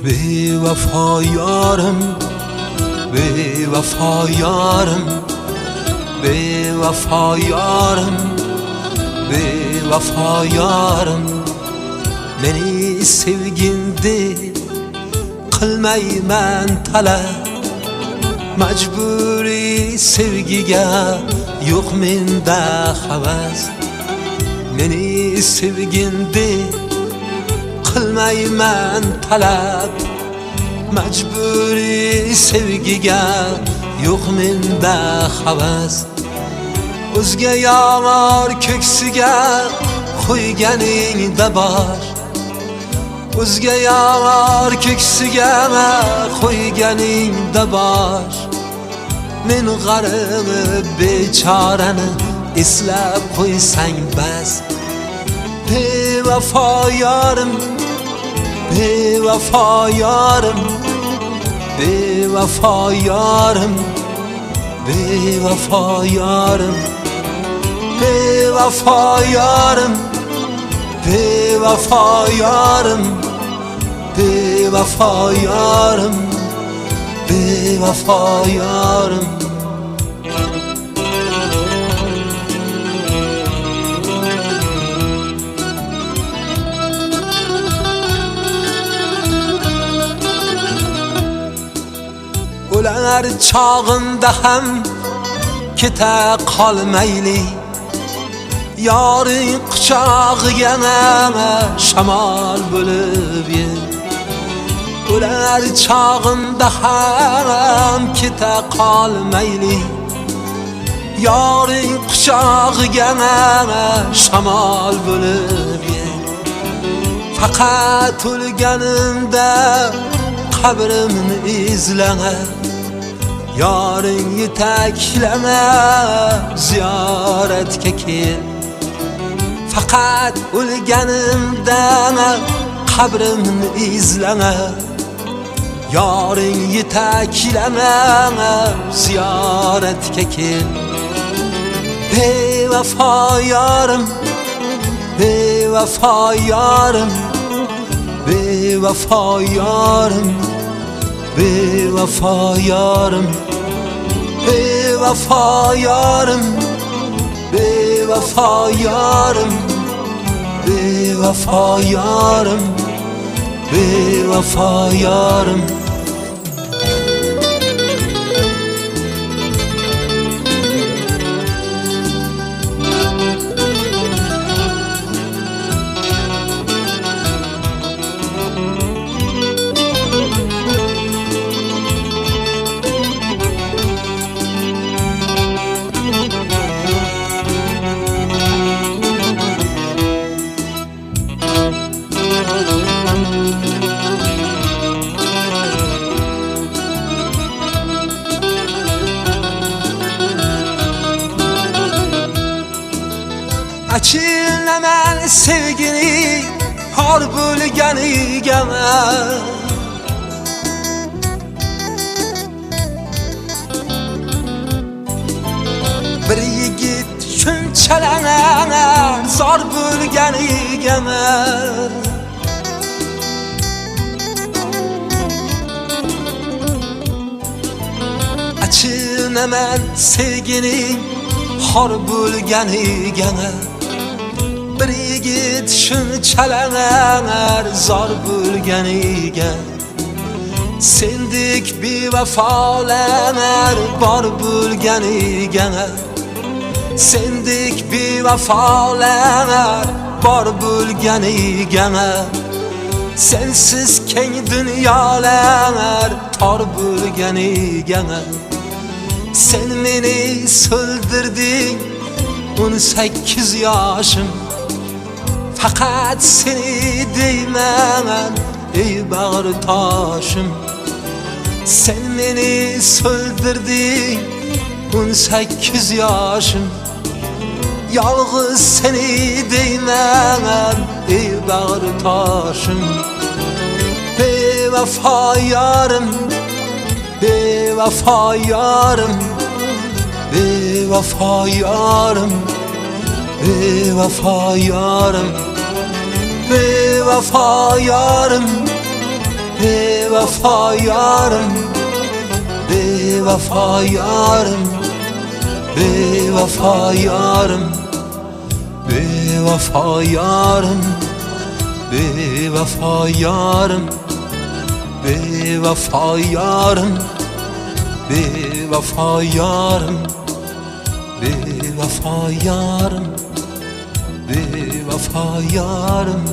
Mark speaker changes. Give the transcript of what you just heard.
Speaker 1: وفا یارم بی وفا یارم بی وفا یارم بی وفا yarım Meni sevgindi qilmayman talab Majburiy sevgiga yo'q menda havas Meni sevgindi qilmayman talab Majburiy sevgiga yo'q menda havas O'zga yomor ko'ksiga qo'yganingda bor O'zga yomor ko'ksiga qo'yganingda bor Men g'arib bechorani eslab qo'ysang bas Bevafo yorim bevafo yorim bevafo yorim bevafo yorim bevafo yorim bevafo yorim bevafo yorim bevafo yorim O'lar chog'imda ham keta qolmayli Yoring quchog'iga shamol bo'lib yer O'lar chog'imda ham keta qolmayli Yoring quchog'iga shamol bo'lib yer Faqat o'lganimda qabrimni izlama Yoring yetaklama ziyoratga kel Faqat o'lganimda qabrimni izlama Yoring yetaklama ziyoratga kel Bevafo yorim bevafo yorim bevafo yorim bevafo yorim bevafo yorim bevafo yorim bevafo yorim bevafo yorim Açılaman sevgini har bo'lganiga Bir yigit shunchalar zor bo'lganiga Açılaman sevgini har bo'lganiga Bir yigit shunchalar zor bo'lganiga Sendek bevafolar bor bo'lganiga Sendek bevafolar bor bo'lganiga Sensiz keng dunyolar tor bo'lganiga Sen meni so'ldirding 18 yoshim Faqat seni deyman ey bag'ri toshim Sen meni so'ldirding 18 yoshim Yolg'iz seni deyman ey bag'ri toshim Bevafo yorim bevafo yorim bevafo yorim bevafo yorim bevafo yorim Bevefa yarım, bevefa yarım, bevefa yarım, bevefa yarım, bevefa yarım, bevefa yarım, bevefa yarım, bevefa yarım, bevefa yarım.